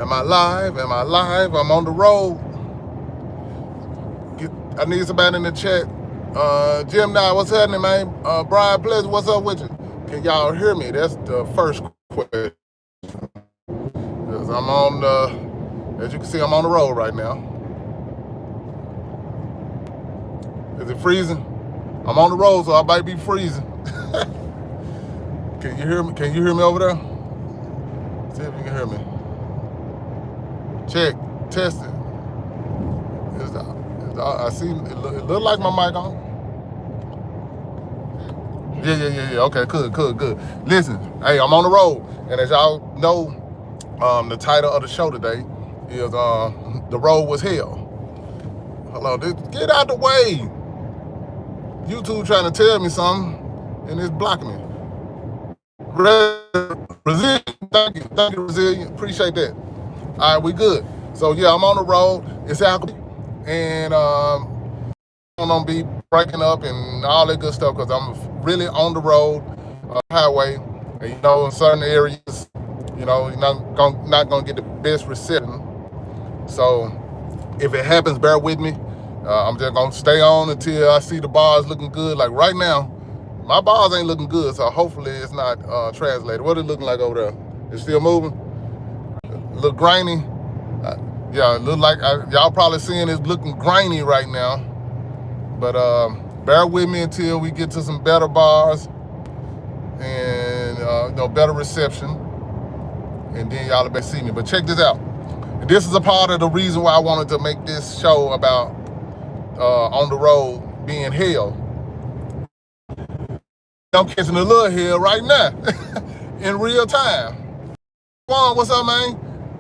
Am I live? Am I live? I'm on the road. I need somebody in the chat. Jim, now what's happening, man? Brian Pleasure, what's up with you? Can y'all hear me? That's the first question. Because I'm on the, as you can see, I'm on the road right now. Is it freezing? I'm on the road, so I might be freezing. Can you hear me? Can you hear me over there? See if you can hear me. Check, test it. I see it look like my mic on. Yeah. Okay, good. Listen, hey, I'm on the road, and as y'all know, the title of the show today is "The Road Was Hell." Hello, get out the way. YouTube trying to tell me something, and it's blocking me. Resilient, thank you, Resilient. Appreciate that. All right, we good. So yeah, I'm on the road. It's alcohol, and I'm gonna be breaking up and all that good stuff because I'm really on the road, highway, and in certain areas, you're not gonna get the best reception. So if it happens, bear with me. I'm just gonna stay on until I see the bars looking good. Like right now, my bars ain't looking good, so hopefully it's not translated. What it looking like over there? It's still moving? A little grainy? Yeah, it look like y'all probably seeing it's looking grainy right now. But bear with me until we get to some better bars and better reception, and then y'all will see me. But check this out. This is a part of the reason why I wanted to make this show about on the road being hell. I'm catching a little hell right now in real time. Juan, what's up, man?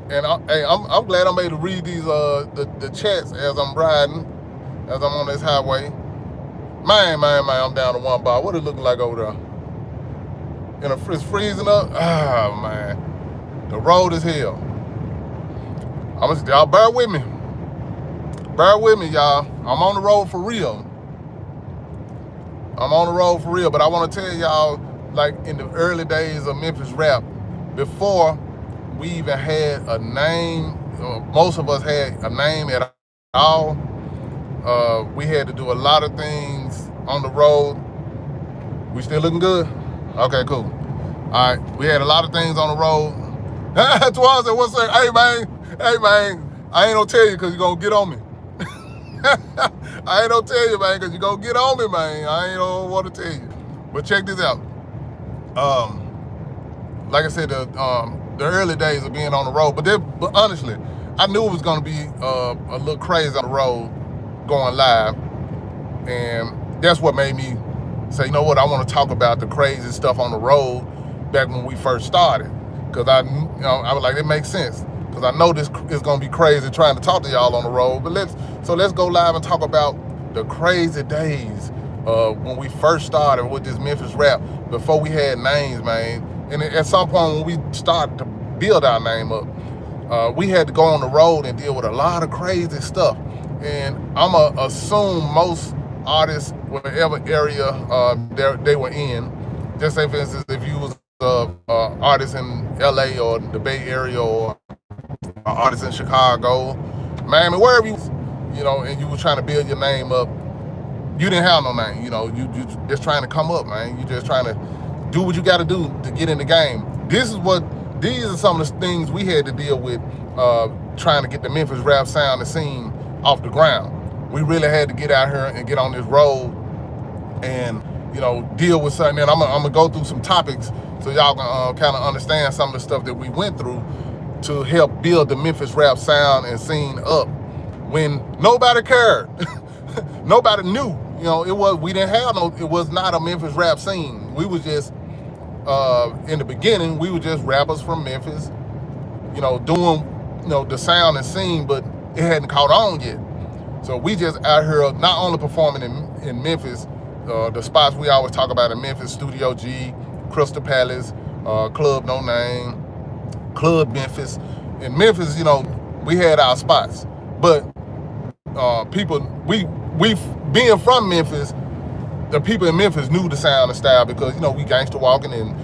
And I'm glad I'm able to read these the chats as I'm riding, as I'm on this highway. Man, I'm down to one bar. What it looking like over there? And it's freezing up. Ah, man, the road is hell. Y'all bear with me. Bear with me, y'all. I'm on the road for real. But I want to tell y'all, like in the early days of Memphis rap, before we even had a name, most of us had a name at all. We had to do a lot of things on the road. We still looking good? Okay, cool. All right, we had a lot of things on the road. Twan said, what's up? Hey, man, I ain't gonna tell you because you're gonna get on me. I ain't gonna tell you, man, because you're gonna get on me, man. I ain't gonna want to tell you. But check this out. Like I said, the early days of being on the road, but honestly, I knew it was gonna be a little crazy on the road going live, and that's what made me say, you know what, I want to talk about the crazy stuff on the road back when we first started, because I was like, it makes sense, because I know this is gonna be crazy trying to talk to y'all on the road. But let's go live and talk about the crazy days when we first started with this Memphis rap, before we had names, man. And at some point when we started to build our name up, we had to go on the road and deal with a lot of crazy stuff. And I'm going to assume most artists, whatever area they were in, just say for instance, if you was an artist in LA or the Bay Area, or an artist in Chicago, Miami, wherever you and you were trying to build your name up, you didn't have no name. You just trying to come up, man. You just trying to do what you got to do to get in the game. These are some of the things we had to deal with trying to get the Memphis rap sound and scene off the ground. We really had to get out here and get on this road and deal with something. And I'm gonna go through some topics so y'all can kind of understand some of the stuff that we went through to help build the Memphis rap sound and scene up when nobody cared. Nobody knew. It was not a Memphis rap scene. We was just in the beginning, we were just rappers from Memphis, doing the sound and scene, but it hadn't caught on yet. So we just out here not only performing in Memphis, the spots we always talk about in Memphis: Studio G, Crystal Palace, Club No Name, Club Memphis. In Memphis, we had our spots, but people, we being from Memphis, the people in Memphis knew the sound and style because we gangster walking, and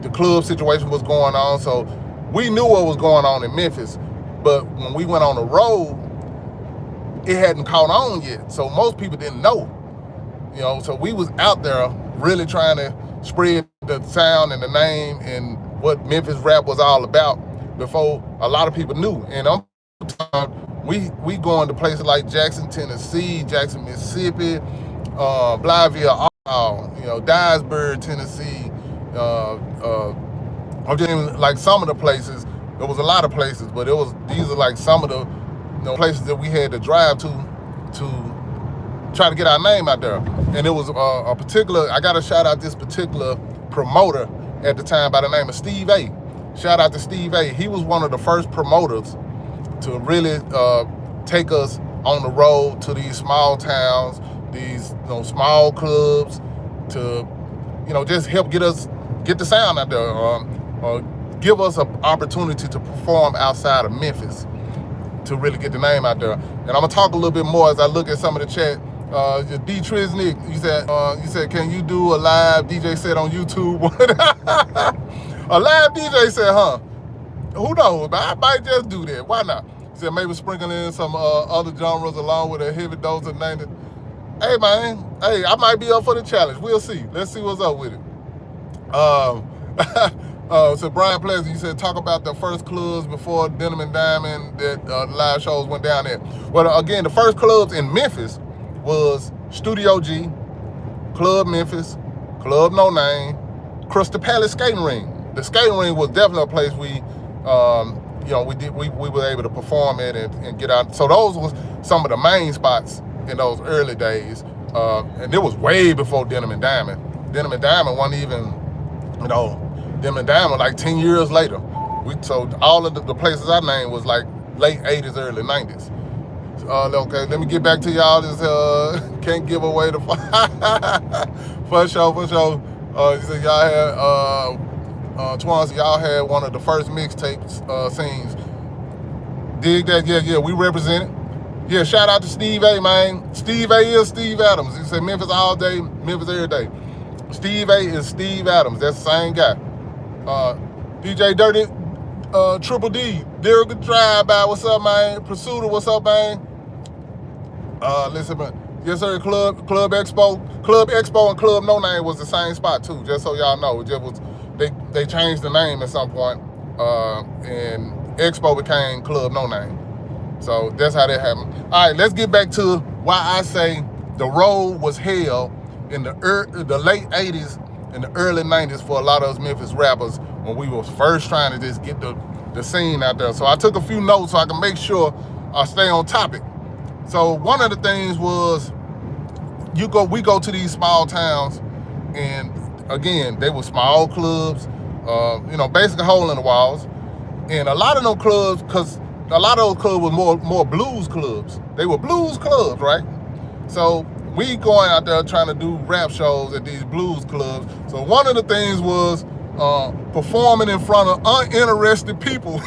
the club situation was going on. So we knew what was going on in Memphis, but when we went on the road, it hadn't caught on yet. So most people didn't know, so we was out there really trying to spread the sound and the name and what Memphis rap was all about before a lot of people knew. And we going to places like Jackson, Tennessee, Jackson, Mississippi, Blytheville, Dyersburg, Tennessee. I'm just like some of the places. There was a lot of places, but these are like some of the places that we had to drive to try to get our name out there. And it was a particular, I got to shout out this particular promoter at the time by the name of Steve A. Shout out to Steve A. He was one of the first promoters to really take us on the road to these small towns, these small clubs, to just help get the sound out there, give us an opportunity to perform outside of Memphis, to really get the name out there. And I'm gonna talk a little bit more as I look at some of the chat. D Triznick, you said, can you do a live DJ set on YouTube? A live DJ set, huh? Who knows? But I might just do that. Why not? He said maybe sprinkle in some other genres along with a heavy dose of 90. Hey man, I might be up for the challenge. We'll see. Let's see what's up with it. So Brian Pleasant, you said talk about the first clubs before Denim and Diamond that live shows went down there. Well, again, the first clubs in Memphis was Studio G, Club Memphis, Club No Name, Crystal Palace Skating Ring. The skating ring was definitely a place we were able to perform at and get out. So those was some of the main spots in those early days. And it was way before Denim and Diamond. Denim and Diamond wasn't even, Denim and Diamond like 10 years later. So all of the places I named was like late 80s, early 90s. Okay, let me get back to y'all. This can't give away the for sure. You said y'all had Twancy, y'all had one of the first mixtapes scenes. Dig that? Yeah, we represent it. Yeah, shout out to Steve A, man. Steve A is Steve Adams. He said Memphis all day, Memphis every day. Steve A is Steve Adams. That's the same guy. DJ Dirty, Triple D, Derrick Drive By, what's up, man? Pursuiter, what's up, man? Listen, man. Yes, sir. Club Expo and Club No Name was the same spot too. Just so y'all know, it just was they changed the name at some point, and Expo became Club No Name. So that's how that happened. All right, let's get back to why I say the road was hell in the late 80s and the early 90s for a lot of us Memphis rappers when we was first trying to just get the scene out there. So I took a few notes so I can make sure I stay on topic. So one of the things was we go to these small towns, and again, they were small clubs, basically hole in the walls. And a lot of them clubs, because a lot of those clubs were more blues clubs. They were blues clubs, right? So we going out there trying to do rap shows at these blues clubs. So one of the things was performing in front of uninterested people.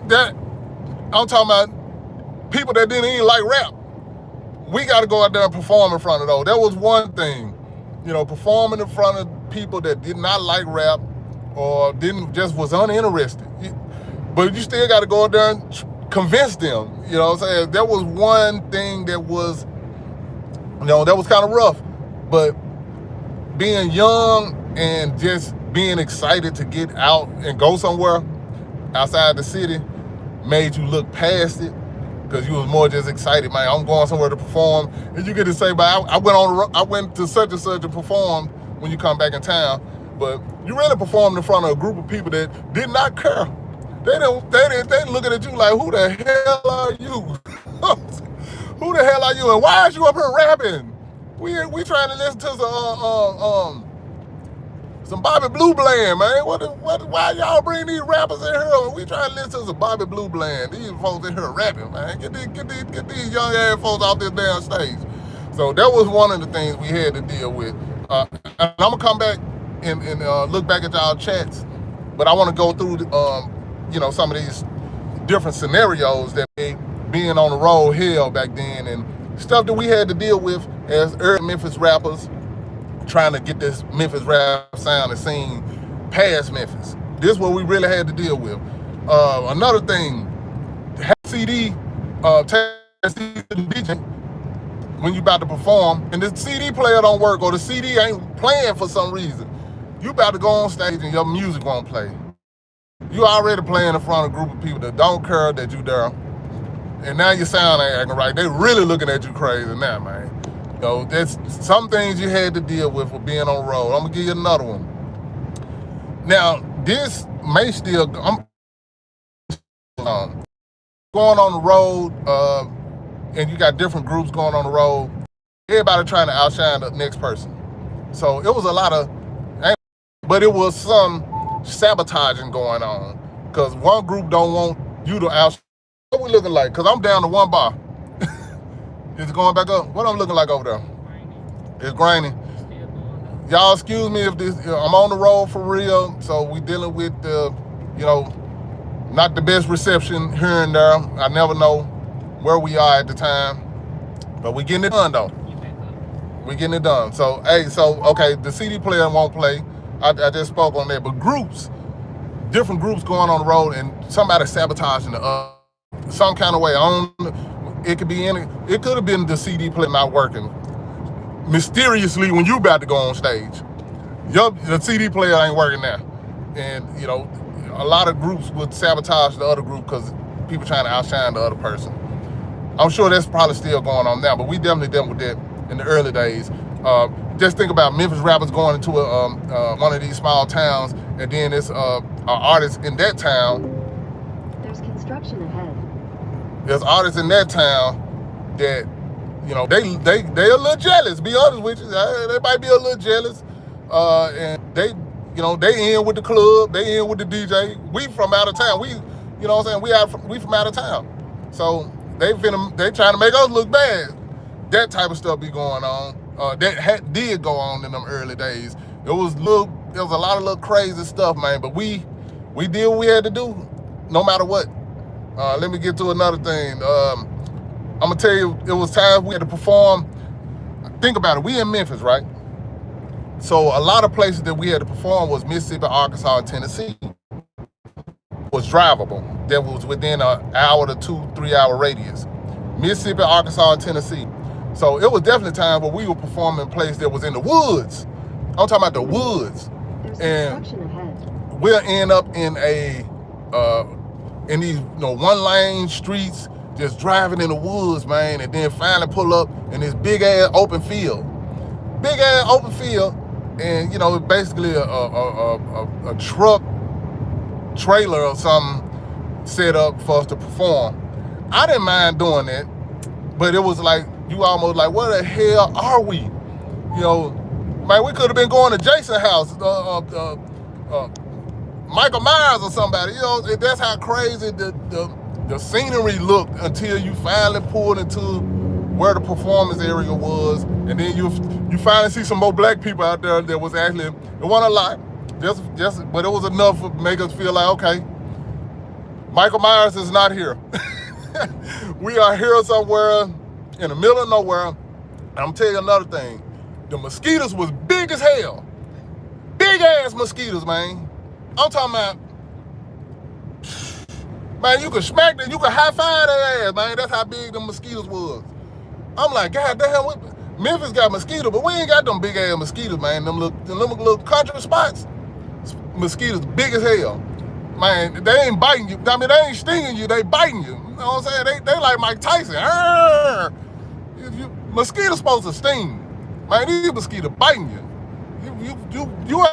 That I'm talking about people that didn't even like rap. We got to go out there and perform in front of those. That was one thing, performing in front of people that did not like rap or was uninterested. But you still got to go out there and convince them. You know what I'm saying? That was one thing that was, that was kind of rough. But being young and just being excited to get out and go somewhere outside the city made you look past it, because you was more just excited, man. I'm going somewhere to perform, and you get to say, "But I went to such and such to perform." When you come back in town, but you really performed in front of a group of people that did not care. They looking at you like, "Who the hell are you? Who the hell are you? And why is you up here rapping? We trying to listen to some Bobby Blue Bland, man. Why y'all bring these rappers in here? We trying to listen to some Bobby Blue Bland. These folks in here rapping, man. Get these young ass folks off this damn stage." So that was one of the things we had to deal with. And I'm gonna come back and look back at y'all chats, but I want to go through some of these different scenarios that made being on the road hell back then, and stuff that we had to deal with as early Memphis rappers trying to get this Memphis rap sound and scene past Memphis. This is what we really had to deal with. Another thing, have CD, take CD to the DJ when you about to perform, and the CD player don't work or the CD ain't playing for some reason. You about to go on stage and your music won't play. You already playing in front of a group of people that don't care that you there, and now your sound ain't acting right. They really looking at you crazy now, man. You know, there's some things you had to deal with for being on the road. I'm gonna give you another one. Now, this may still, I'm going on the road, and you got different groups going on the road. Everybody trying to outshine the next person. So it was a lot of, but it was some sabotaging going on, because one group don't want you to outshine. What we looking like? Because I'm down to one bar. Is it going back up? What I'm looking like over there? It's grainy. Y'all excuse me if this, I'm on the road for real, so we dealing with not the best reception here and there. I never know where we are at the time, but we getting it done though. We getting it done. So, okay, the CD player won't play. I just spoke on that, but groups, different groups going on the road, and somebody sabotaging the some kind of way. It could be it could have been the CD player not working. Mysteriously, when you about to go on stage, the CD player ain't working now. And, a lot of groups would sabotage the other group because people trying to outshine the other person. I'm sure that's probably still going on now, but we definitely dealt with that in the early days. Just think about Memphis rappers going into one of these small towns, and then there's an artist in that town. There's construction ahead. There's artists in that town that, they a little jealous, be honest with you. They might be a little jealous. And they in with the club, they in with the DJ. We from out of town. We from out of town. So they trying to make us look bad. That type of stuff be going on. Did go on in them early days. There was a lot of little crazy stuff, man, but we did what we had to do, no matter what. Let me get to another thing. I'm gonna tell you, it was times we had to perform. Think about it, we in Memphis, right? So a lot of places that we had to perform was Mississippi, Arkansas, and Tennessee. Was drivable. That was within an hour to 2-3 hour radius. Mississippi, Arkansas, and Tennessee. So it was definitely time where we were performing in a place that was in the woods. I'm talking about the woods. There's construction ahead. We'll end up in in these one lane streets, just driving in the woods, man, and then finally pull up in this big ass open field. And it's basically a truck trailer or something set up for us to perform. I didn't mind doing that, but it was like, you almost like, where the hell are we? Man, we could have been going to Jason's house, Michael Myers or somebody. That's how crazy the scenery looked until you finally pulled into where the performance area was, and then you finally see some more black people out there that was actually, it wasn't a lot, but it was enough to make us feel like, okay, Michael Myers is not here. We are here somewhere in the middle of nowhere. And I'm telling you another thing, the mosquitoes was big as hell. Big ass mosquitoes, man. I'm talking about, man, you could smack them, you could high five their ass, man. That's how big the mosquitoes was. I'm like, God damn, Memphis got mosquitoes, but we ain't got them big ass mosquitoes, man. Them little country spots, mosquitoes big as hell. Man, they ain't biting you. I mean, they ain't stinging you, they biting you. You know what I'm saying? They like Mike Tyson. Mosquitoes supposed to sting. Man, these mosquitoes biting you. You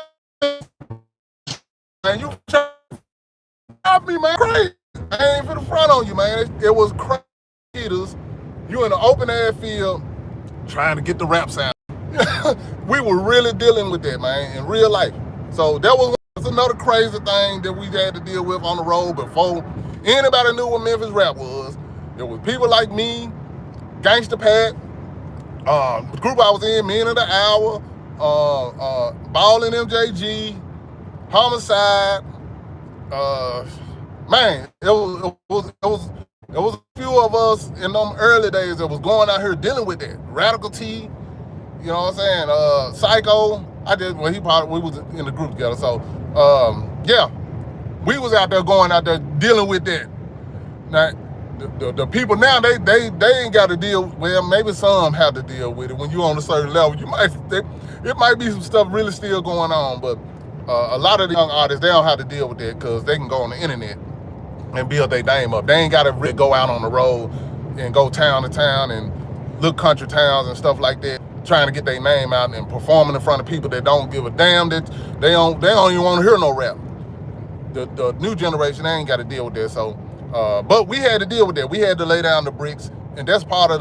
man, you try me, man, crazy. I ain't for the front on you, man. It was crazy. You in an open air field trying to get the rap sound. We were really dealing with that, man, in real life. So that was another crazy thing that we had to deal with on the road before anybody knew what Memphis rap was. There was people like me, Gangsta Pat, the group I was in, Men of the Hour, Ballin' MJG, Homicide. Man, it was a few of us in them early days that was going out here dealing with that. Radical T, you know what I'm saying? Psycho. We was in the group together. So, yeah. We was out there going out there dealing with that. Now, the people now, they ain't got to deal. Well, maybe some have to deal with it. When you on a certain level, it might be some stuff really still going on. But a lot of the young artists, they don't have to deal with that because they can go on the internet and build their name up. They ain't got to really go out on the road and go town to town and look country towns and stuff like that, trying to get their name out and performing in front of people that don't give a damn, that they don't even want to hear no rap. The new generation, they ain't got to deal with that. So, but we had to deal with that. We had to lay down the bricks, and that's part of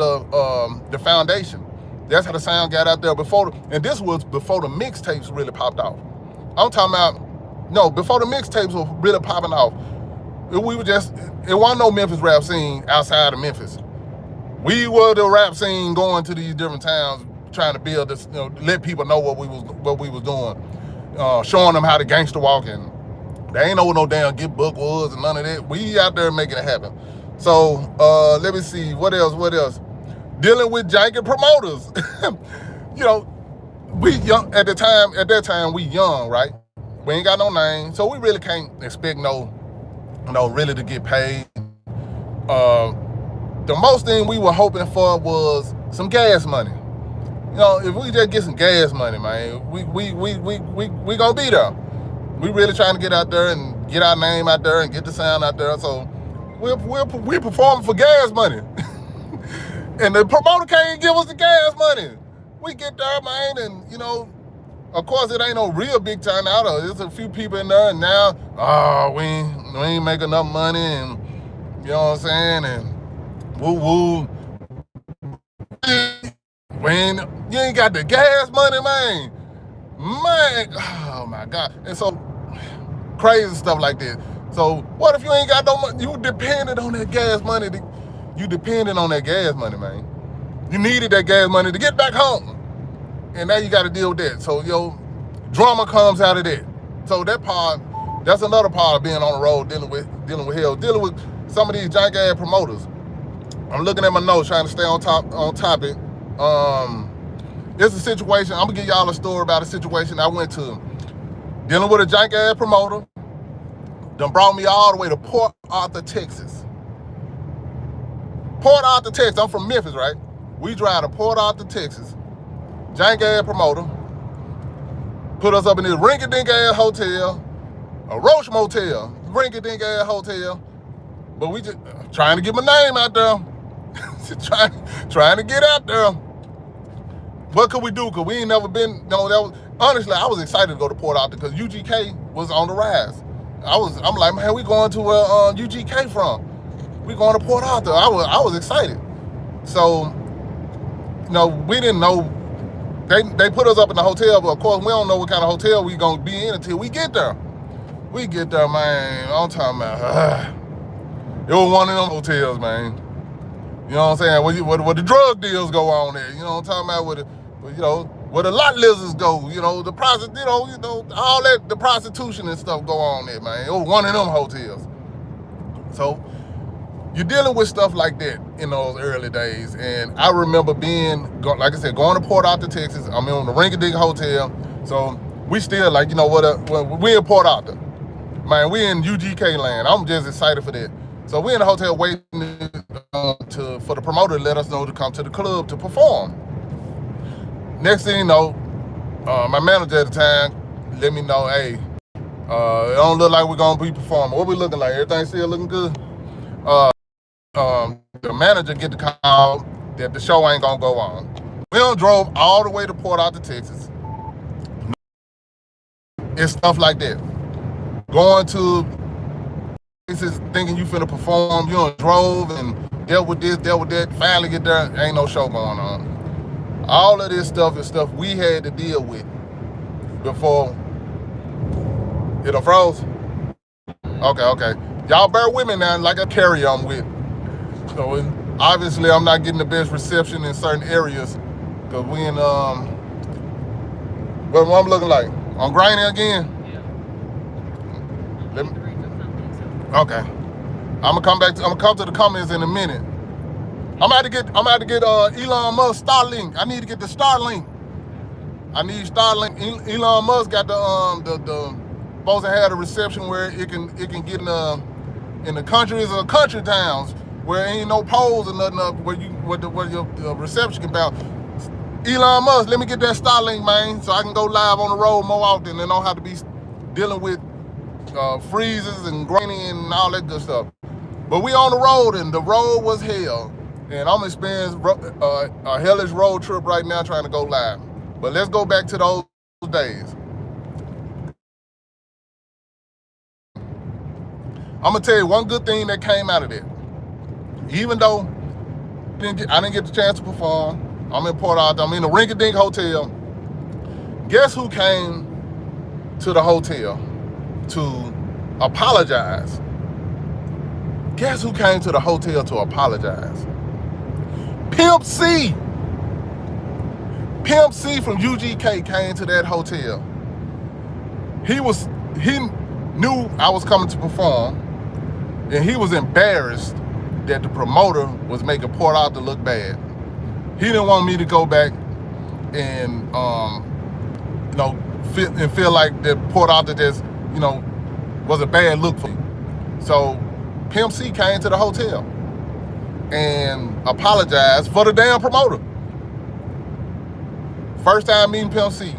the foundation. That's how the sound got out there and this was before the mixtapes really popped off. I'm talking about, no, before the mixtapes were really popping off. It wasn't no Memphis rap scene outside of Memphis. We were the rap scene going to these different towns, trying to build this, let people know what we was doing, showing them how to gangster walk, and they ain't know what no damn Get Book was and none of that. We out there making it happen. So let me see, what else? Dealing with janky promoters. We young at that time we young, right? We ain't got no name, so we really can't expect really to get paid. The most thing we were hoping for was some gas money. If we just get some gas money, man, we gonna be there. We really trying to get out there and get our name out there and get the sound out there. So we're performing for gas money. And the promoter can't give us the gas money. We get there, man, and of course it ain't no real big time out of it. There's a few people in there, and now we ain't making enough money, and you know what I'm saying, and woo. When you ain't got the gas money, man, oh my God. And so crazy stuff like that. So what if you ain't got no money? You depended on that gas money. Man. You needed that gas money to get back home. And now you got to deal with that. So drama comes out of that. So that's another part of being on the road, dealing with some of these jank ass promoters. I'm looking at my notes, trying to stay on topic. It's a situation. I'm gonna give y'all a story about a situation I went to, dealing with a jank ass promoter. Done brought me all the way to Port Arthur, Texas. I'm from Memphis, right? We drive to Port Arthur, Texas. Jank ass promoter put us up in this rinky-dink ass hotel, a Roach Motel, rinky-dink ass hotel. But we just trying to get my name out there. trying to get out there. What could we do? Because we ain't never been, honestly, I was excited to go to Port Arthur because UGK was on the rise. I'm like, man, we going to where UGK from? We going to Port Arthur. I was excited. So, we didn't know. They put us up in the hotel, but of course we don't know what kind of hotel we gonna be in until we get there. We get there, man. I'm talking about it was one of them hotels, man. You know what I'm saying? Where the drug deals go on there. You know what I'm talking about? Where the lot lizards go. The prostitution, all that, the prostitution and stuff go on there, man. It was one of them hotels. So you're dealing with stuff like that in those early days. And I remember like I said, going to Port Arthur, Texas. I'm in the rinky-dink hotel. So we still we in Port Arthur. Man, we in UGK land. I'm just excited for that. So we're in the hotel waiting for the promoter to let us know to come to the club to perform. Next thing you know, my manager at the time let me know, hey, it don't look like we're gonna be performing. What we looking like? Everything still looking good? The manager get the call that the show ain't gonna go on. We done drove all the way to Port Arthur, Texas. It's stuff like that. Going to places thinking you finna perform, you done drove and dealt with this, dealt with that, finally get there, ain't no show going on. All of this stuff is stuff we had to deal with before it done froze. Okay. Y'all bear with me now, like I carry on with. So obviously I'm not getting the best reception in certain areas because we in, what I'm looking like? On grainy again? Yeah. Okay. I'm gonna come to the comments in a minute. I'm about to get Elon Musk Starlink. I need to get the Starlink. I need Starlink. Elon Musk got supposed to have a reception where it can get in the countries or country towns where ain't no poles or nothing up where your reception can bounce. Elon Musk, let me get that Starlink, man, so I can go live on the road more often and don't have to be dealing with freezes and grainy and all that good stuff. But we on the road, and the road was hell. And I'm experiencing a hellish road trip right now trying to go live. But let's go back to those days. I'm gonna tell you one good thing that came out of it. Even though I didn't get the chance to perform, I'm in Port Arthur, I'm in the Ring-a-Dink Hotel. Guess who came to the hotel to apologize? Guess who came to the hotel to apologize? Pimp C. Pimp C from UGK came to that hotel. He knew I was coming to perform, and he was embarrassed that the promoter was making Port Arthur look bad. He didn't want me to go back and feel like that Port Arthur just was a bad look for me. So Pimp C came to the hotel and apologized for the damn promoter. First time meeting Pimp C,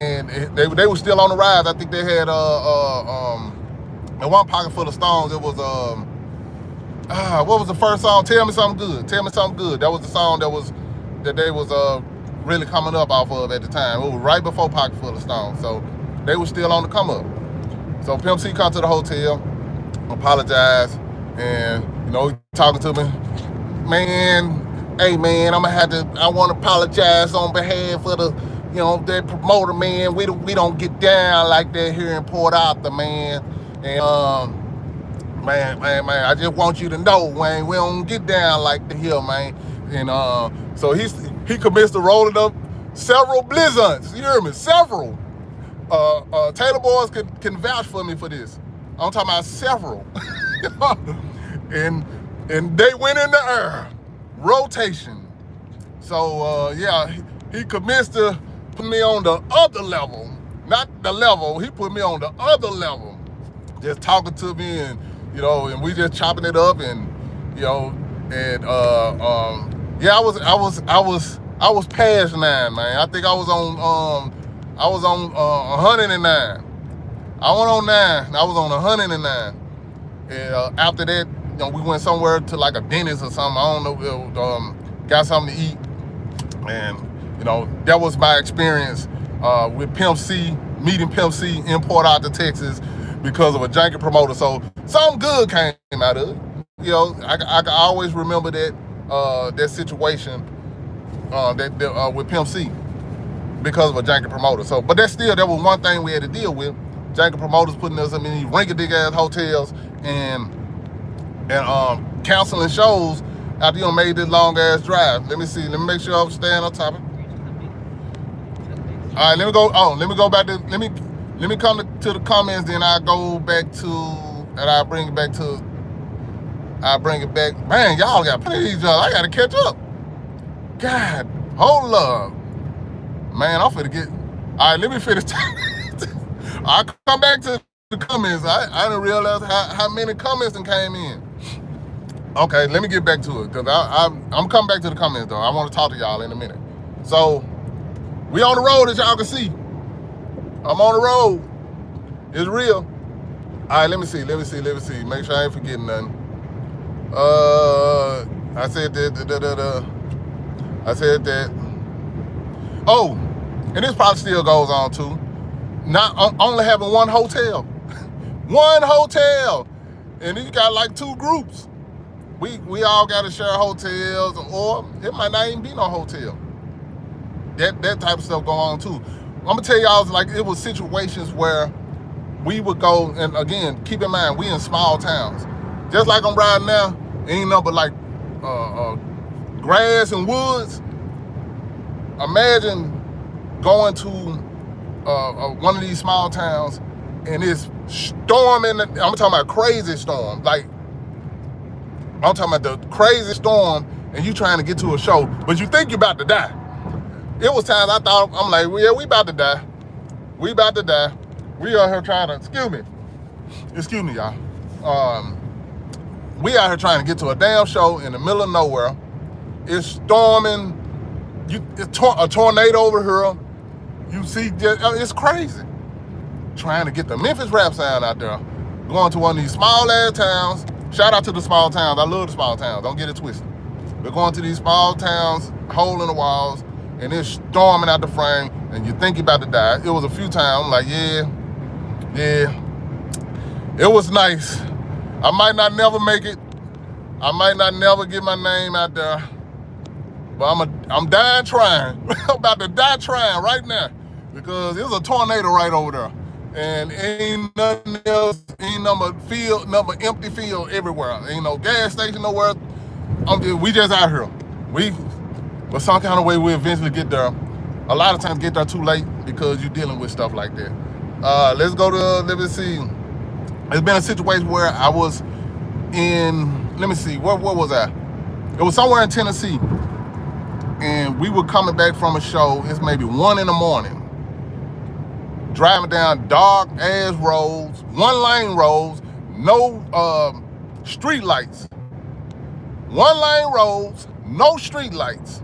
and they were still on the rise. I think they had in one pocket full of stones. It was what was the first song? Tell Me Something Good. Tell Me Something Good. That was the song that they was really coming up off of at the time. It was right before Pocket Full of Stones, so they were still on the come up. So Pimp C come to the hotel, apologize, and talking to me, man. Hey man, I want to apologize on behalf of the, that promoter, man. We don't get down like that here in Port Arthur, man. And man, I just want you to know, man, we don't get down like that here, man. And so he commits to rolling up several blizzards. You hear me? Several. Taylor boys can vouch for me for this. I'm talking about several. and they went in the air. Rotation. So he commits to put me on the other level. Not the level, he put me on the other level. Just talking to me and and we just chopping it up and I was past 9, man. I think I was on 109. I went on 9. I was on 109. And after that, we went somewhere to like a dentist or something. I don't know. Got something to eat, and that was my experience with Pimp C, meeting Pimp C in Port Arthur, Texas, because of a janky promoter. So something good came out of it. I always remember that situation with Pimp C because of a janky promoter. So, but that was one thing we had to deal with: janky promoters putting us in these rinky-dink ass hotels and canceling shows after you made this long ass drive. Let me see. Let me make sure I'm staying on topic. All right, let me go. Oh, let me go back to. Let me come to the comments. Then I go back to, and I bring it back to. I bring it back. Man, y'all got plenty of these jobs. I gotta catch up. God, hold up, man. I'm finna get. All right, let me finish. I'll come back to the comments. I didn't realize how many comments that came in. Okay, let me get back to it, because I'm coming back to the comments, though. I want to talk to y'all in a minute. So, we on the road, as y'all can see. I'm on the road. It's real. All right, let me see. Make sure I ain't forgetting nothing. I said that. I said that. Oh, and this probably still goes on, too. Not only having one hotel. One hotel. And you got like 2 groups. We all got to share hotels, or it might not even be no hotel. That type of stuff go on too. I'm gonna tell y'all, like, it was situations where we would go, and again, keep in mind, we in small towns. Just like I'm riding now, ain't nothing but like grass and woods. Imagine going to one of these small towns and it's storming. I'm talking about crazy storm. Like, I'm talking about the crazy storm, and you trying to get to a show, but you think you're about to die. It was times I thought, I'm like, well, yeah, we about to die. We about to die. We out here trying to, excuse me, y'all. We out here trying to get to a damn show in the middle of nowhere. It's storming. It's a tornado over here. You see, it's crazy. Trying to get the Memphis rap sound out there. Going to one of these small ass towns. Shout out to the small towns. I love the small towns. Don't get it twisted. We're going to these small towns, hole in the walls, and it's storming out the frame, and you think you're about to die. It was a few times. I'm like, yeah. It was nice. I might not never make it. I might not never get my name out there. But I'm dying trying. I'm about to die trying right now. Because there's a tornado right over there. And ain't nothing else, ain't number empty field everywhere. Ain't no gas station nowhere. We just out here. But some kind of way we eventually get there. A lot of times get there too late because you're dealing with stuff like that. Let's go to, let me see. There's been a situation where I was in, let me see, where was I? It was somewhere in Tennessee. And we were coming back from a show. It's maybe 1 in the morning. Driving down dark ass roads, 1-lane roads, no street lights. 1-lane roads, no street lights.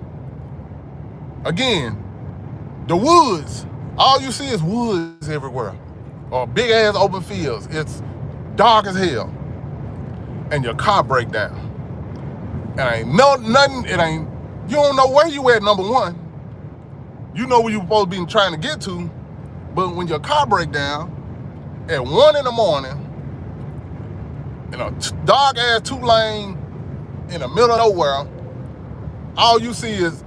Again, the woods. All you see is woods everywhere. Or big ass open fields. It's dark as hell. And your car break down. And ain't nothing, you don't know where you at, number one. You know where you supposed to be trying to get to. But when your car break down at 1 in the morning, in a dark ass 2-lane in the middle of nowhere, all you see is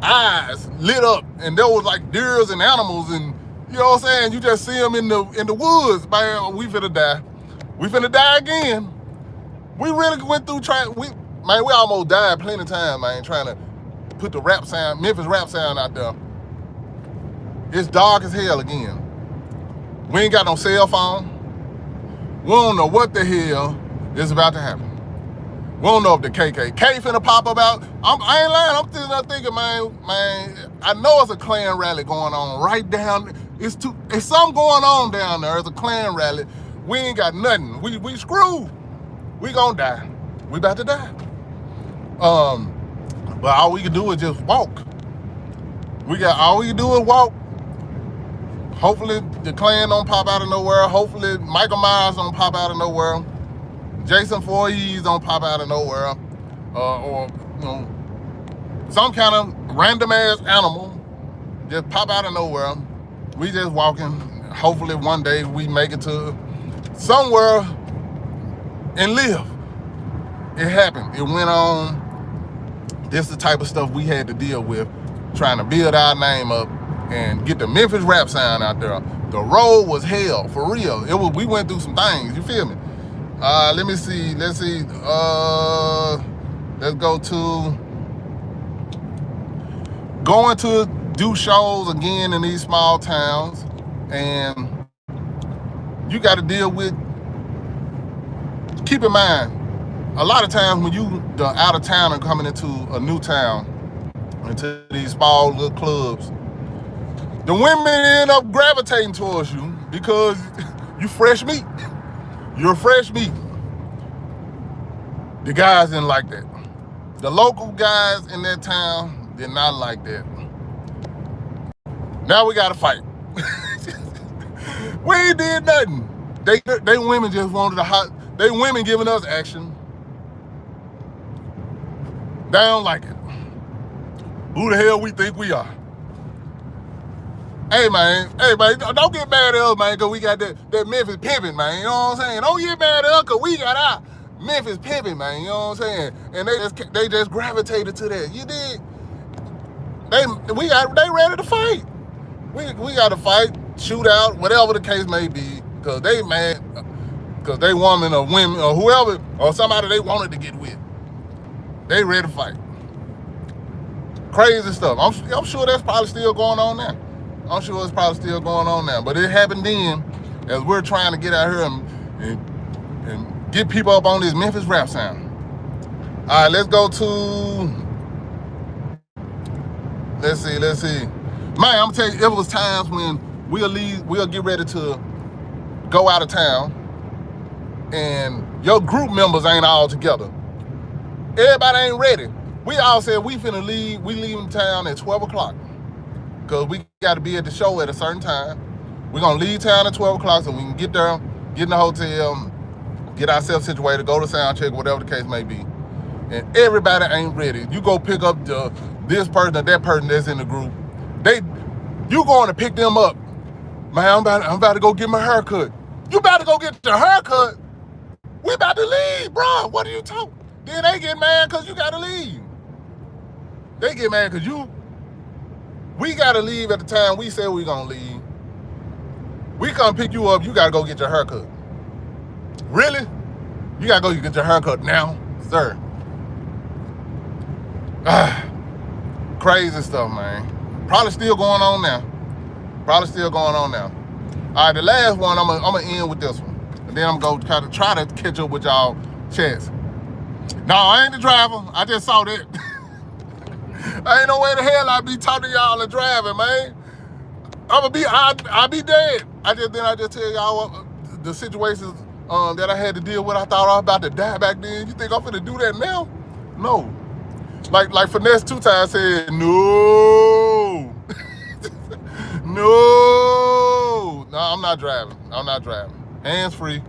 eyes lit up, and there was like deers and animals, and you know what I'm saying? You just see them in the woods, man. We finna die. We finna die again. We really went through we almost died plenty of times, man, trying to put the rap sound, Memphis rap sound out there. It's dark as hell again. We ain't got no cell phone. We don't know what the hell is about to happen. We don't know if the KKK finna pop up out. I ain't lying. I'm thinking, man, I know it's a Klan rally going on right down. It's something going on down there. It's a Klan rally. We ain't got nothing. We screwed. We gonna die. We about to die. But all we can do is just walk. All we can do is walk. Hopefully the Klan don't pop out of nowhere. Hopefully Michael Myers don't pop out of nowhere. Jason Voorhees don't pop out of nowhere. Or some kind of random ass animal just pop out of nowhere. We just walking. Hopefully one day we make it to somewhere and live. It happened. It went on. This is the type of stuff we had to deal with, trying to build our name up and get the Memphis rap sound out there. The road was hell, for real. We went through some things, you feel me? Let me see. Let's go to going to do shows again in these small towns, and you got to deal with, keep in mind, a lot of times when you the out of town and coming into a new town, into these small little clubs, the women end up gravitating towards you because you fresh meat. You're fresh meat. The guys didn't like that. The local guys in that town did not like that. Now we gotta fight. We ain't did nothing. They women just wanted they women giving us action. They don't like it. Who the hell we think we are? Hey man, don't get mad at us, man, because we got that Memphis pimping, man, you know what I'm saying? Don't get mad at us, because we got our Memphis pimping, man, you know what I'm saying? And they just gravitated to that. You did? They ready to fight. We got to fight, shoot out, whatever the case may be, because they mad, because they woman or women or whoever, or somebody they wanted to get with. They ready to fight. Crazy stuff. I'm sure that's probably still going on now. I'm sure it's probably still going on now. But it happened then as we're trying to get out here and get people up on this Memphis rap sound. All right, let's go to, let's see. Man, I'm gonna tell you, it was times when we'll get ready to go out of town and your group members ain't all together. Everybody ain't ready. We all said we finna leave. We leaving town at 12 o'clock because we got to be at the show at a certain time. We're going to leave town at 12 o'clock so we can get there, get in the hotel, get ourselves situated, go to sound check, whatever the case may be. And everybody ain't ready. You go pick up this person or that person that's in the group. You going to pick them up. Man, I'm about to go get my haircut. You about to go get your haircut? We about to leave, bro. What are you talking? Then they get mad because you got to leave. They get mad because we got to leave at the time we said we going to leave. We come pick you up, you got to go get your haircut. Really? You got to go get your haircut now, sir. Crazy stuff, man. Probably still going on now. All right, the last one, I'm gonna end with this one. And then I'm going to try to catch up with y'all chats. No, I ain't the driver. I just saw that. I ain't no way the hell I be talking to y'all and driving, man. I'll be dead. I just tell y'all the situations that I had to deal with. I thought I was about to die back then. You think I'm finna do that now? No. Like Finesse 2 times said, no. No, I'm not driving. Hands free.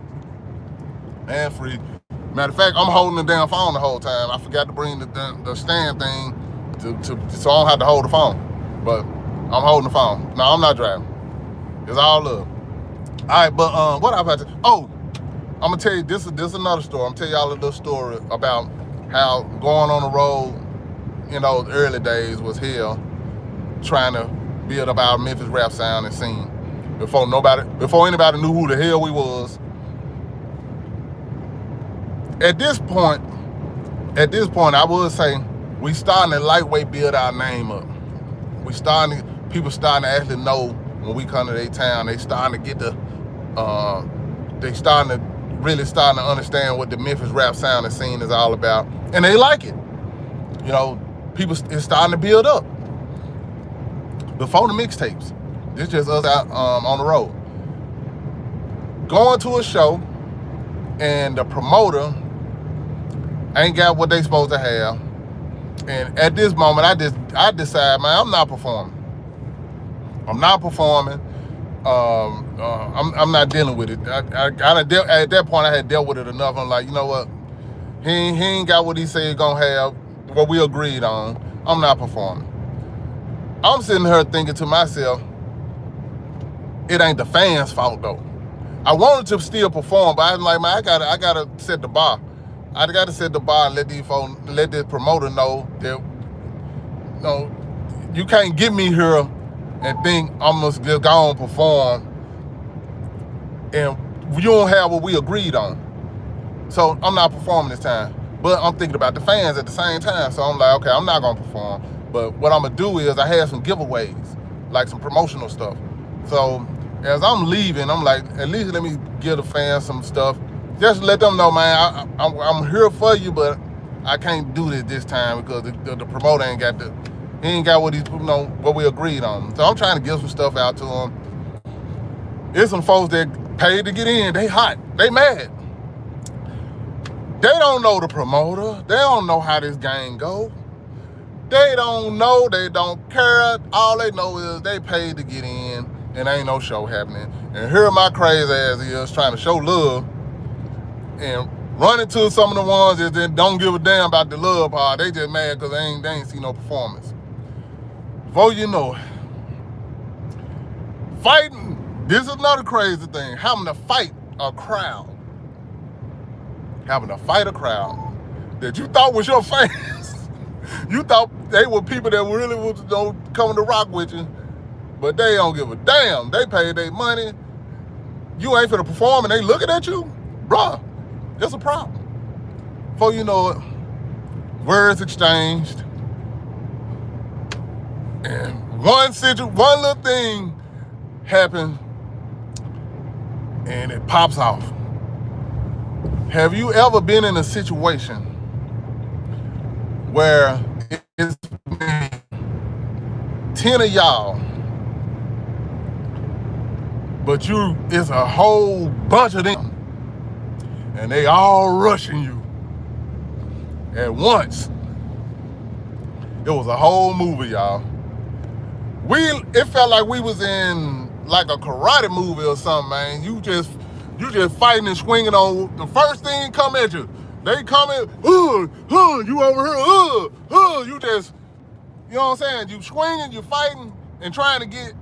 Matter of fact, I'm holding the damn phone the whole time. I forgot to bring the stand thing so I don't have to hold the phone. But I'm holding the phone. No, I'm not driving. It's all love. All right, but what I've had to... Oh, I'm going to tell you, this is another story. I'm going to tell y'all a little story about how going on the road, the early days was hell, trying to build up our Memphis rap sound and scene. Before anybody knew who the hell we was. At this point, I would say we starting to lightweight build our name up. People starting to actually know when we come to their town. They starting to get really starting to understand what the Memphis rap sound and scene is all about, and they like it. People it's starting to build up. Before the mixtapes, this just us out on the road, going to a show, and the promoter ain't got what they supposed to have. And at this moment, I decide, man, I'm not performing. I'm not dealing with it. At that point, I had dealt with it enough. I'm like, you know what? He ain't got what he said he gonna have, what we agreed on. I'm not performing. I'm sitting here thinking to myself, it ain't the fans' fault though. I wanted to still perform, but I'm like, man, I gotta set the bar. I gotta set the bar and let this promoter know that, you can't get me here and think I'm gonna just go and perform and you don't have what we agreed on. So I'm not performing this time. But I'm thinking about the fans at the same time. So I'm like, okay, I'm not gonna perform. But what I'm gonna do is I have some giveaways, like some promotional stuff. So as I'm leaving, I'm like, at least let me give the fans some stuff. Just let them know, man, I'm here for you, but I can't do this time because the promoter ain't got what we agreed on. So I'm trying to give some stuff out to them. There's some folks that paid to get in. They hot. They mad. They don't know the promoter. They don't know how this game go. They don't know. They don't care. All they know is they paid to get in and ain't no show happening. And here my crazy ass is trying to show love and run into some of the ones that don't give a damn about the love part. They just mad because they ain't see no performance. Before you know it, fighting, this is another crazy thing, having to fight a crowd. Having to fight a crowd that you thought was your fans. You thought they were people that really was coming to rock with you, but they don't give a damn. They paid their money. You ain't finna perform and they looking at you? Bruh, that's a problem. Before you know it, words exchanged, and one little thing happened, and it pops off. Have you ever been in a situation where it's 10 of y'all but it's a whole bunch of them, and they all rushing you at once. It was a whole movie, y'all. It felt like we was in like a karate movie or something, man. You just fighting and swinging on the first thing come at you. They come in, you over here, you just, you know what I'm saying? You swinging, you fighting, and trying to get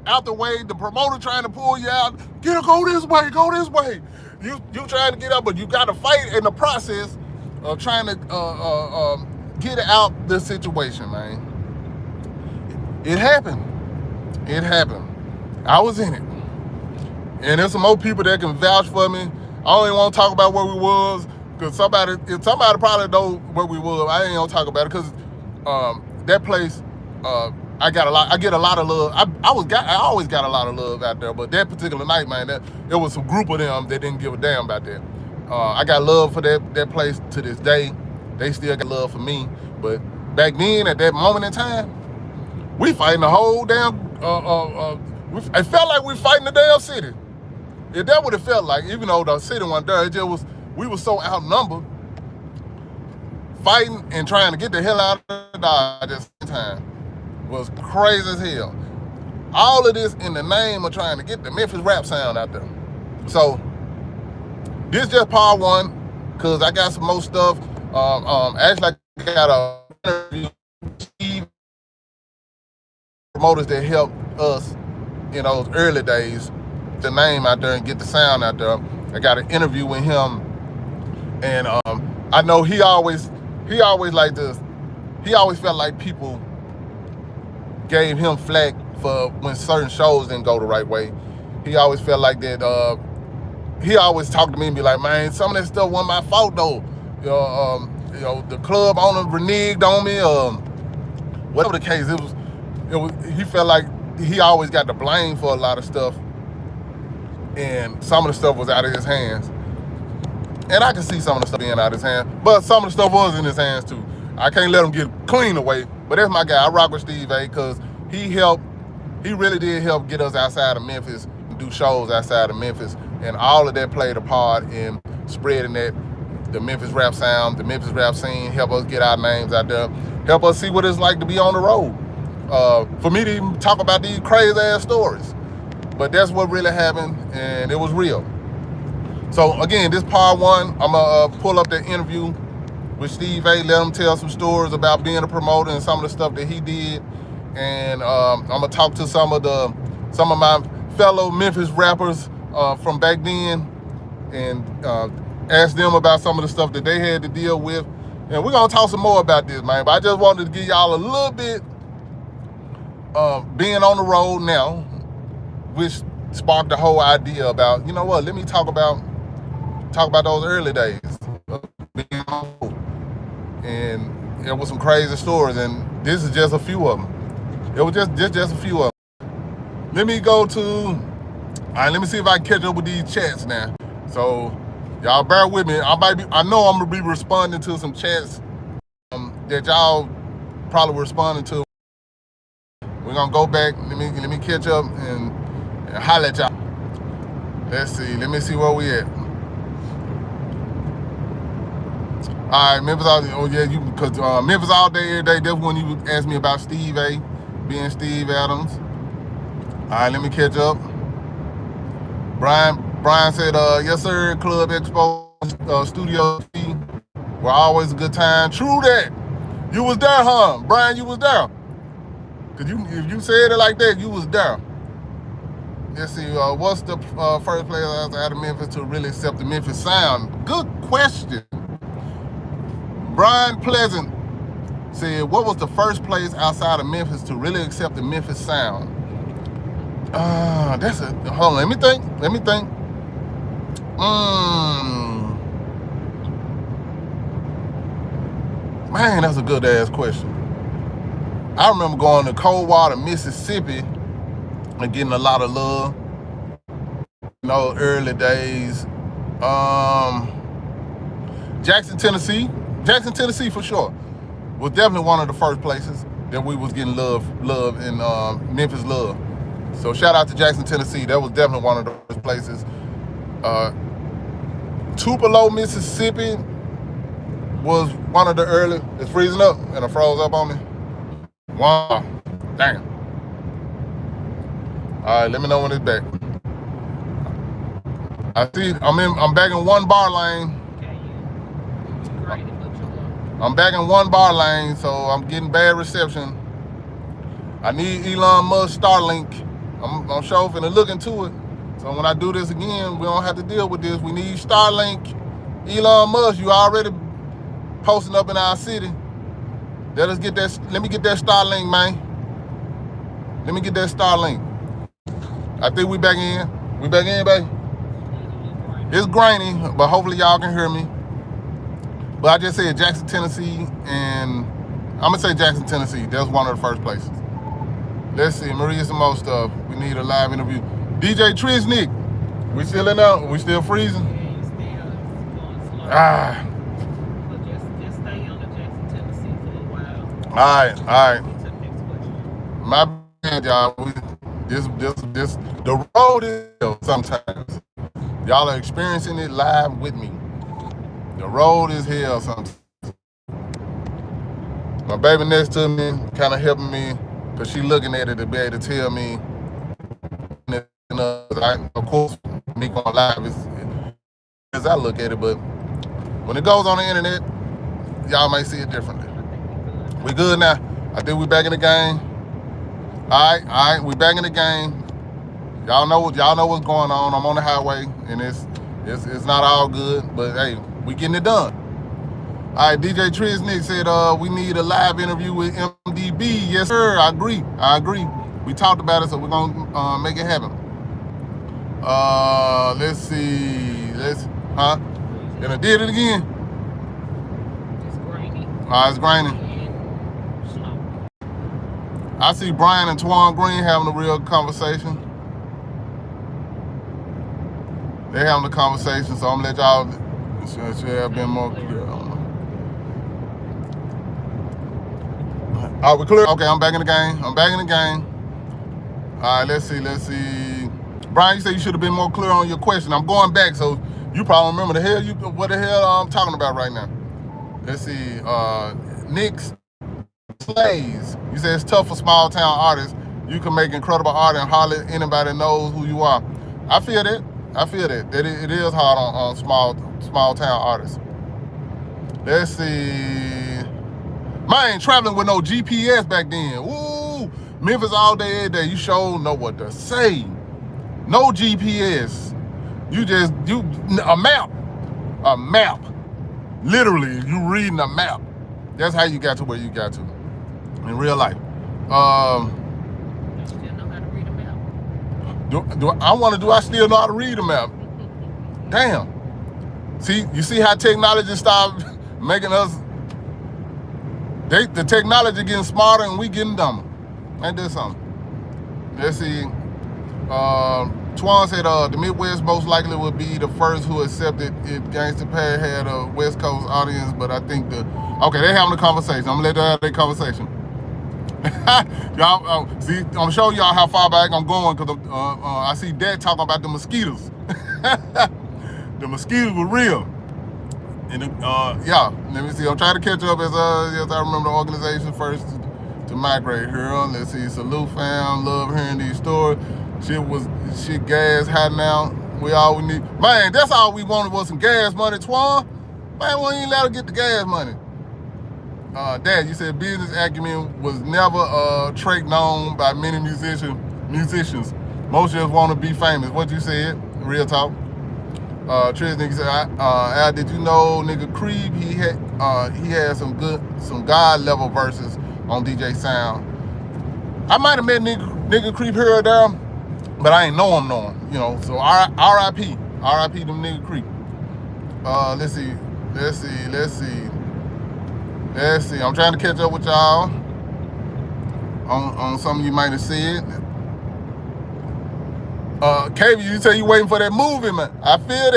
out the way. The promoter trying to pull you out. Go this way, go this way. You trying to get up, but you got to fight in the process of trying to get out the situation, man. It happened. It happened. I was in it. And there's some more people that can vouch for me. I don't even want to talk about where we was, because somebody probably know where we was. I ain't gonna talk about it, because that place, I get a lot of love. I always got a lot of love out there, but that particular night, man, it was some group of them that didn't give a damn about that. I got love for that place to this day. They still got love for me. But back then, at that moment in time, we fighting the whole damn. It felt like we fighting the damn city. That's what it felt like. Even though the city wasn't there, we were so outnumbered, fighting and trying to get the hell out of the Dodge at the same time. Was crazy as hell. All of this in the name of trying to get the Memphis rap sound out there. So this just part one, because I got some more stuff. Actually, I got a interview with Steve, promoters that helped us in those early days, the name out there and get the sound out there. I got an interview with him, and I know he always like this. He always felt like people gave him flack for when certain shows didn't go the right way. He always felt like that. He always talked to me and be like, man, some of that stuff wasn't my fault though. The club owner reneged on me. Whatever the case, it was. He felt like he always got the blame for a lot of stuff, and some of the stuff was out of his hands. And I can see some of the stuff being out of his hands, but some of the stuff was in his hands too. I can't let him get clean away. But that's my guy. I rock with Steve A, because he really did help get us outside of Memphis and do shows outside of Memphis. And all of that played a part in spreading the Memphis rap sound, the Memphis rap scene, help us get our names out there, help us see what it's like to be on the road. For me to even talk about these crazy ass stories. But that's what really happened, and it was real. So again, this part one, I'm gonna pull up the interview with Steve A, let him tell some stories about being a promoter and some of the stuff that he did. And I'm gonna talk to some of my fellow Memphis rappers from back then, and ask them about some of the stuff that they had to deal with. And we're gonna talk some more about this, man. But I just wanted to give y'all a little bit of being on the road now, which sparked the whole idea about, you know what, let me talk about those early days of being on the road. And there was some crazy stories, and this is just a few of them. It was just a few of them. Let me see if I can catch up with these chats now. So y'all bear with me. I know I'm gonna be responding to some chats that y'all probably responding to. We're gonna go back. Let me catch up and holler at y'all. Let's see. Let me see where we at. All right, Memphis all day. Oh yeah, because Memphis all day, every day. That's when you asked me about Steve A, being Steve Adams. All right, let me catch up. Brian said, yes sir, Club Expo Studio C were always a good time. True that. You was there, huh? Brian, you was there. Cause if you said it like that, you was there. Let's see, what's the first place outside of Memphis to really accept the Memphis sound? Good question. Brian Pleasant said, what was the first place outside of Memphis to really accept the Memphis sound? Hold on, let me think. Man, that's a good ass question. I remember going to Coldwater, Mississippi and getting a lot of love in those early days. Jackson, Tennessee for sure was definitely one of the first places that we was getting love in Memphis love. So shout out to Jackson, Tennessee. That was definitely one of those places. Tupelo, Mississippi was one of the early. It's freezing up and it froze up on me. Wow, damn. All right, let me know when it's back. I see. I'm back in one bar lane. I'm back in one bar lane, so I'm getting bad reception. I need Elon Musk Starlink. I'm sure finna look into it. So when I do this again, we don't have to deal with this. We need Starlink. Elon Musk, you already posting up in our city. Let me get that Starlink, man. Let me get that Starlink. I think we back in. We back in, baby. It's grainy, but hopefully y'all can hear me. But I just said Jackson, Tennessee, and I'm gonna say Jackson, Tennessee. That's one of the first places. Let's see, Maria, some more stuff. We need a live interview. DJ Trisnick, we still in there? We still freezing? Yeah, you still going slow. So just stay on the Jackson, Tennessee for a while. All right. To the next question. My bad, y'all. The road is hell sometimes. Y'all are experiencing it live with me. The road is hell sometimes. My baby next to me kind of helping me because she looking at it to be able to tell me. Of course, me going live is as I look at it, but when it goes on the internet, y'all might see it differently. We good now. I think we back in the game. All right, we back in the game. Y'all know what's going on. I'm on the highway, and it's not all good, but hey, we getting it done. All right, DJ Trisnick said we need a live interview with MDB. Yes, sir. I agree. We talked about it, so we're gonna make it happen. Let's see. And I did it again. It's grainy. It's grainy. And slow. I see Brian and Twan Green having a real conversation. They're having a conversation, so I'm gonna let y'all. Should have been more clear. Are we clear? Okay, I'm back in the game. All right, let's see. Brian, you said you should have been more clear on your question. I'm going back, so you probably remember what the hell I'm talking about right now. Let's see. Nick Slays. You said it's tough for small town artists. You can make incredible art and hardly anybody knows who you are. I feel that. That it is hard on small town artists. Let's see. Man, traveling with no GPS back then. Ooh, Memphis all day, every day. You sure know what to say. No GPS. A map. Literally, you reading a map. That's how you got to where you got to in real life. You still know how to read a map? Do I still know how to read a map? Damn. See, you see how technology started making us. The technology getting smarter and we getting dumber. Ain't that something? Let's see. Twan said the Midwest most likely would be the first who accepted it. Gangsta Pad had a West Coast audience, but I think okay, they're having a conversation. I'm gonna let them have their conversation. Y'all, see, I'm showing y'all how far back I'm going because I see Dad talking about the mosquitoes. The mosquitoes were real. And yeah, let me see. I'm trying to catch up as I remember the organization first to migrate here. Let's see. Salute fam. Love hearing these stories. Shit gas high now. We need. Man, that's all we wanted was some gas money, Twan. Man, we ain't let her get the gas money. Dad, you said business acumen was never a trait known by many musicians. Most just want to be famous. What you said? Real talk. Triz nigga said, Al, did you know nigga Creep? He had some God level verses on DJ Sound. I might have met nigga Creep here or there, but I ain't know him. You know, so R.I.P. them nigga Creep. Let's see. I'm trying to catch up with y'all on something you might have said. KB, you say you waiting for that movie, man. I feel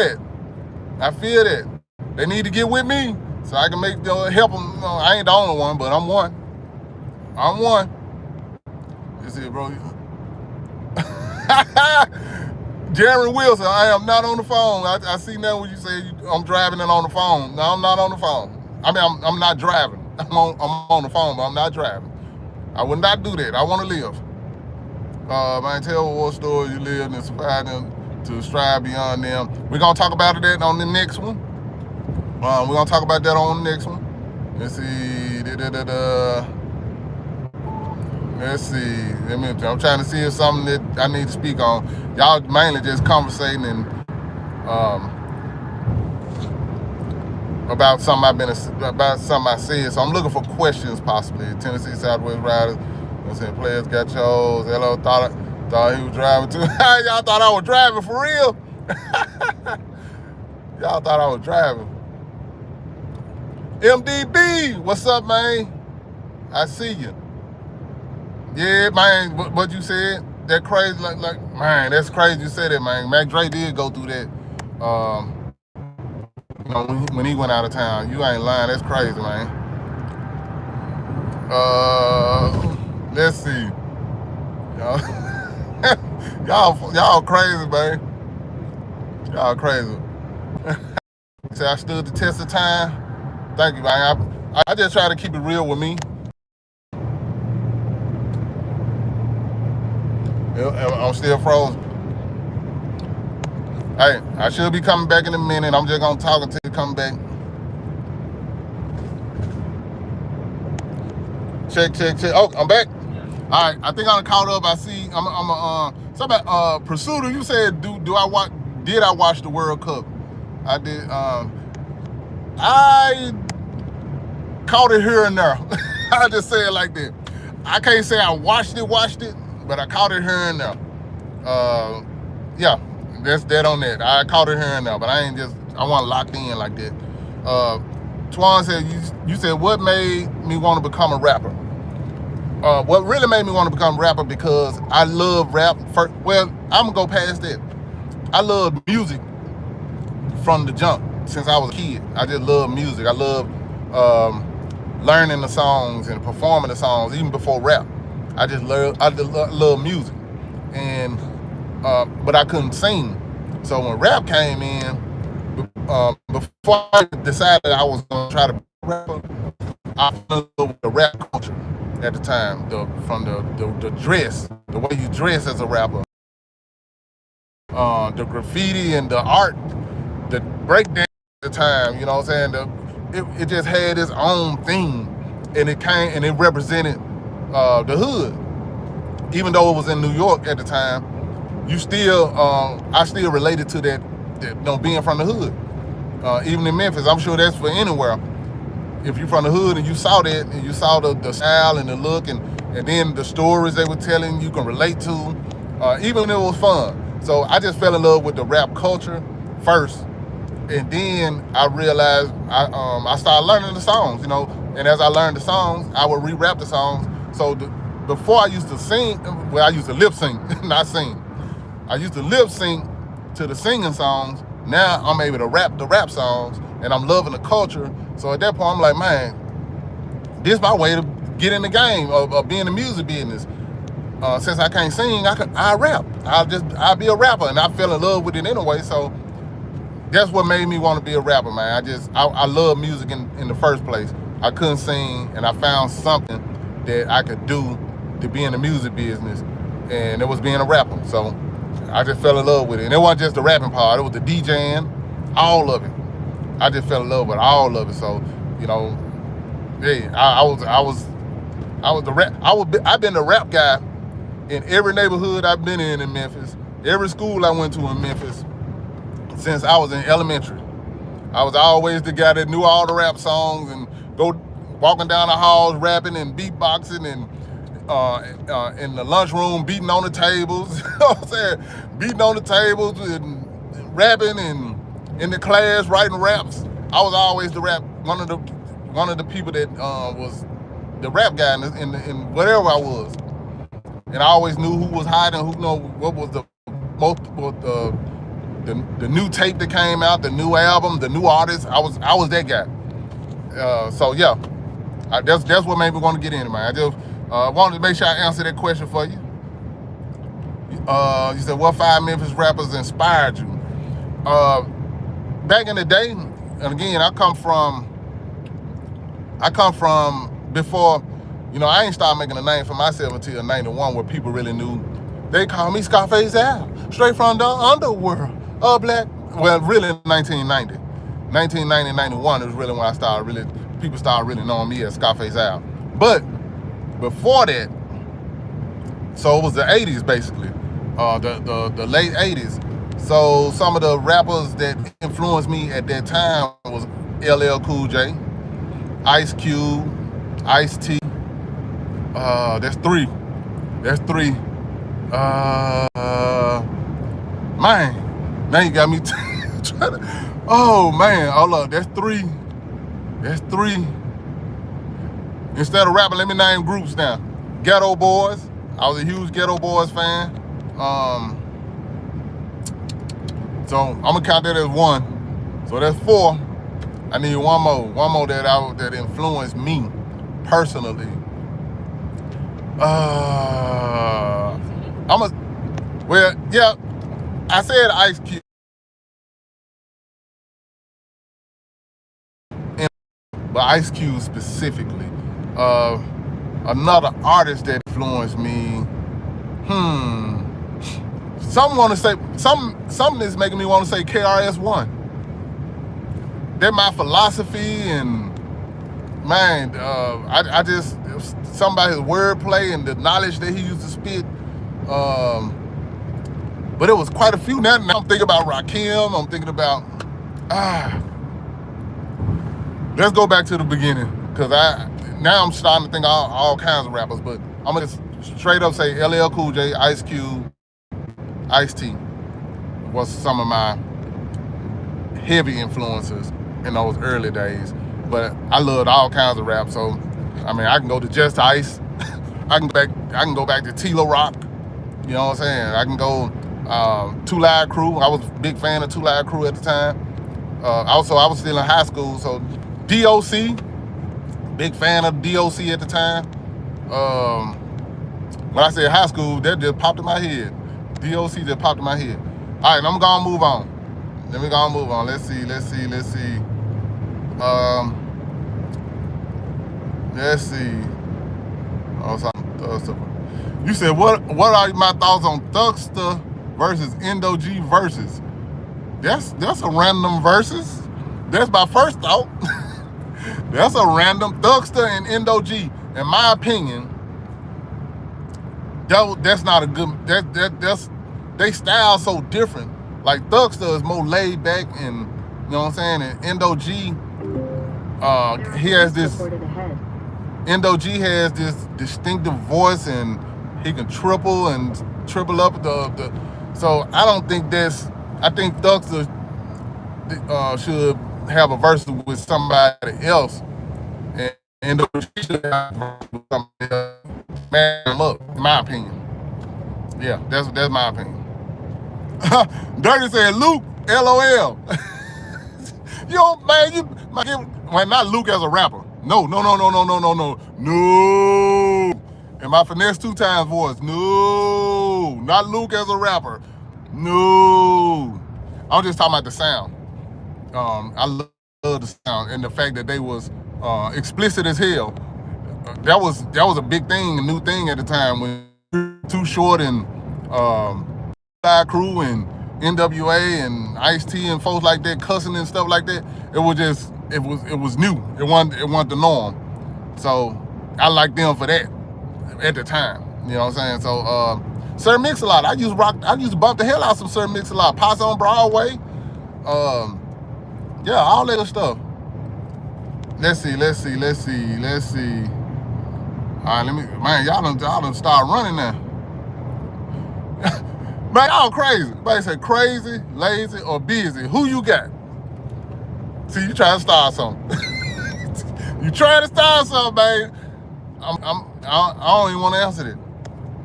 that. They need to get with me so I can help them. I ain't the only one, but I'm one. You see, bro. Jeremy Wilson, I am not on the phone. I see now when you say I'm driving and on the phone. No, I'm not on the phone. I mean, I'm not driving. I'm on the phone, but I'm not driving. I would not do that. I want to live. Man, tell what story you lived and survive them to strive beyond them. We're gonna talk about that on the next one. We're gonna talk about that on the next one. Let's see. Let's see. I'm trying to see if something that I need to speak on. Y'all mainly just conversating and about something I said. So I'm looking for questions possibly. Tennessee Southwest Riders. I'm saying players got chose. Hello, thought he was driving too. Y'all thought I was driving for real? Y'all thought I was driving. MDB, what's up, man? I see you. Yeah, man, what you said, that crazy, like, man, that's crazy you said that, man. Mac Dre did go through that, you know, when he went out of town. You ain't lying, that's crazy, man. Let's see. Y'all crazy, man. Y'all crazy. So I stood the test of time. Thank you, man. I just try to keep it real with me. I'm still frozen. Hey, I should be coming back in a minute. I'm just gonna talk until you come back. Check. Oh, I'm back. All right, I think I'm caught up. I see. Somebody, Pursuiter, you said, did I watch the World Cup? I did. I caught it here and there. I just say it like that. I can't say I watched it, but I caught it here and there. Yeah, that's dead on that. I caught it here and there, but I wasn't locked in like that. Twan said, you said, what made me want to become a rapper? What really made me want to become a rapper, because I love rap. Well, I'm going to go past that. I love music from the jump since I was a kid. I just love music. I love learning the songs and performing the songs, even before rap. I love music. And but I couldn't sing. So when rap came in, before I decided I was going to try to be a rapper, I fell in love with the rap culture at the time. From the dress, the way you dress as a rapper, the graffiti and the art, the breakdance at the time, you know what I'm saying? It just had its own thing, and it represented the hood. Even though it was in New York at the time, I still related to that, being from the hood. Even in Memphis, I'm sure that's for anywhere. If you're from the hood and you saw that, and you saw the style and the look, and then the stories they were telling, you can relate to, even when it was fun. So I just fell in love with the rap culture first, and then I realized I started learning the songs, and as I learned the songs, I would re-rap the songs. So before I used to sing, well, I used to lip sync, not sing. I used to lip sync to the singing songs. Now I'm able to rap the rap songs, and I'm loving the culture. So at that point, I'm like, man, this is my way to get in the game of being in the music business. Since I can't sing, I rap. I'll be a rapper, and I fell in love with it anyway. So that's what made me want to be a rapper, man. I love music in the first place. I couldn't sing, and I found something that I could do to be in the music business, and it was being a rapper. So I just fell in love with it. And it wasn't just the rapping part, it was the DJing, all of it. I just fell in love with all of it. So, hey, I've been the rap guy in every neighborhood I've been in Memphis, every school I went to in Memphis, since I was in elementary. I was always the guy that knew all the rap songs and go walking down the halls rapping and beatboxing, and in the lunchroom beating on the tables, you know what I'm saying? Beating on the tables and rapping, and in the class writing raps. I was always the rap, one of the people that was the rap guy in whatever I was. And I always knew who was hiding, what was the new tape that came out, the new album, the new artist. I was that guy. So yeah, that's what made me want to get in, man. I just wanted to make sure I answered that question for you. You said what 5 Memphis rappers inspired you? Uh, Back in the day, and again, I come from before, I ain't started making a name for myself until '91, where people really knew. They called me Scarface Al, straight from the underworld of black. Well, really 1990, 91 is really when people started really knowing me as Scarface Al. But before that, so it was the '80s basically, the late '80s. So some of the rappers that influenced me at that time was LL Cool J, Ice Cube, Ice T. That's three. Man, now you got me trying to. Oh man, hold up. That's three. Instead of rapping, let me name groups now. Ghetto Boys. I was a huge Ghetto Boys fan. So I'm gonna count that as one. So that's 4. I need one more that influenced me personally. Yeah, I said Ice Cube, but Ice Cube specifically. Another artist that influenced me. Something is making me want to say KRS-One. That's my philosophy, and man, I just somebody's wordplay and the knowledge that he used to spit. But it was quite a few. Now I'm thinking about Rakim. I'm thinking about let's go back to the beginning, because now I'm starting to think all kinds of rappers. But I'm gonna straight up say LL Cool J, Ice Cube, Ice T was some of my heavy influences in those early days. But I loved all kinds of rap. So I mean, I can go to Just Ice. I can go back to Tilo Rock. You know what I'm saying? I can go 2 Live Crew. I was a big fan of 2 Live Crew at the time. Also, I was still in high school, so DOC, big fan of DOC at the time. When I said high school, that just popped in my head. DOC just popped in my head. All right, I'm gonna move on. Let me go and move on. Let's see. Let's see. Oh, something. You said what are my thoughts on Thugster versus Indo G versus? That's a random versus. That's my first thought. That's a random Thugster and Indo G. In my opinion, that's not a good. That's they style so different. Like Thugster is more laid back, and you know what I'm saying. And Indo G, he has this. Indo G has this distinctive voice, and he can triple up the. So I don't think that's. I think Thugster should have a verse with somebody else, and Indo G should have a verse with somebody else. Man him up, in my opinion. Yeah, that's my opinion. Dirty said Luke, LOL. Not Luke as a rapper. No. And my finesse 2 times voice. No, not Luke as a rapper. No. I'm just talking about the sound. I love the sound and the fact that they was explicit as hell. That was a big thing, a new thing at the time, when Too Short and Live Crew and NWA and Ice-T and folks like that cussing and stuff like that. It was new. It wasn't the norm. So I liked them for that at the time. You know what I'm saying? So Sir Mix-a-Lot, I used to bump the hell out of some Sir Mix-a-Lot. Posse on Broadway. Yeah, all that stuff. Let's see. All right, y'all done start running now. Man, y'all crazy. Everybody say crazy, lazy, or busy. Who you got? See, you trying to start something. You trying to start something, babe. I don't even want to answer that.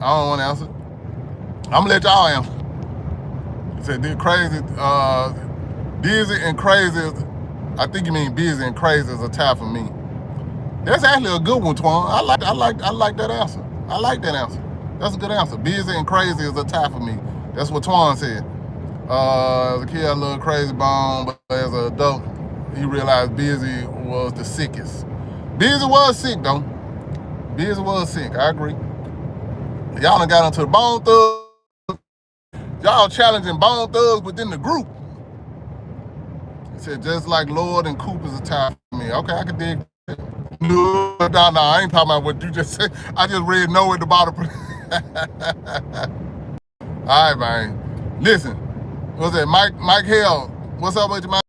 I don't want to answer it. I'm gonna let y'all answer. Said crazy, busy and crazy. I think you mean busy and crazy is a tie for me. That's actually a good one, Twan. I like that answer. I like that answer. That's a good answer. Busy and crazy is a tie for me. That's what Twan said. As a kid, I loved Crazy Bone, but as an adult, he realized Busy was the sickest. Busy was sick, though. Busy was sick. I agree. Y'all done got into the Bone Thugs. Y'all challenging Bone Thugs within the group. He said, just like Lord and Coop is a tie for me. Okay, I can dig that. No, I ain't talking about what you just said. I just read no at the bottom. All right, man. Listen, what's that? Mike Hell, what's up with you, man?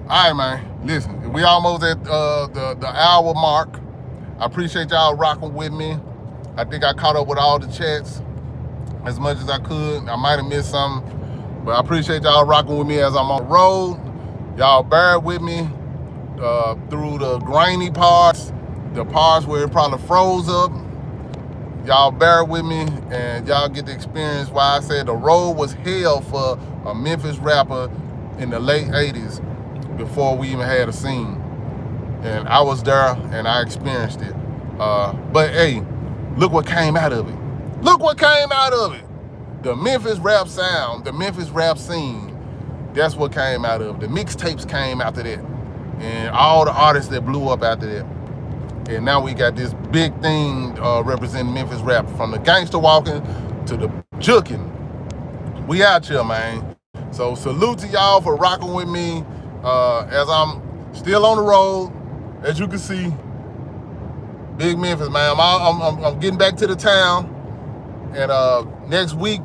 All right, man. Listen, we almost at the hour mark. I appreciate y'all rocking with me. I think I caught up with all the chats as much as I could. I might have missed something, but I appreciate y'all rocking with me as I'm on the road. Y'all bear with me through the grainy parts, the parts where it probably froze up. Y'all bear with me, and y'all get to experience why I said the road was hell for a Memphis rapper in the late 80s before we even had a scene. And I was there, and I experienced it. But hey, look what came out of it. Look what came out of it. The Memphis rap sound, the Memphis rap scene, that's what came out of it. The mixtapes came after that. And all the artists that blew up after that. And now we got this big thing representing Memphis rap, from the gangster walking to the juking. We out here, man. So salute to y'all for rocking with me as I'm still on the road. As you can see, big Memphis, man. I'm getting back to the town, and next week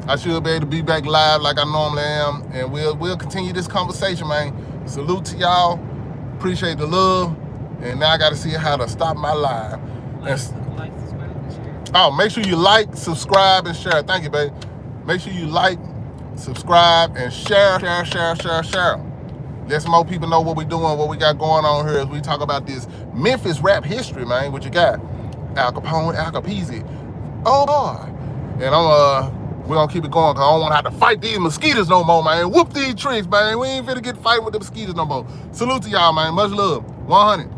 I should be able to be back live like I normally am, and we'll continue this conversation, man. Salute to y'all. Appreciate the love, and now I got to see how to stop my live. Like, subscribe, and share. Oh, make sure you like, subscribe, and share. Thank you, babe. Make sure you like, subscribe, and share. Let some more people know what we're doing, what we got going on here as we talk about this Memphis rap history, man. What you got? Al Kapone, Al Capizzi. Oh, boy. And we're going to keep it going, because I don't want to have to fight these mosquitoes no more, man. Whoop these tricks, man. We ain't finna get fighting with the mosquitoes no more. Salute to y'all, man. Much love. 100.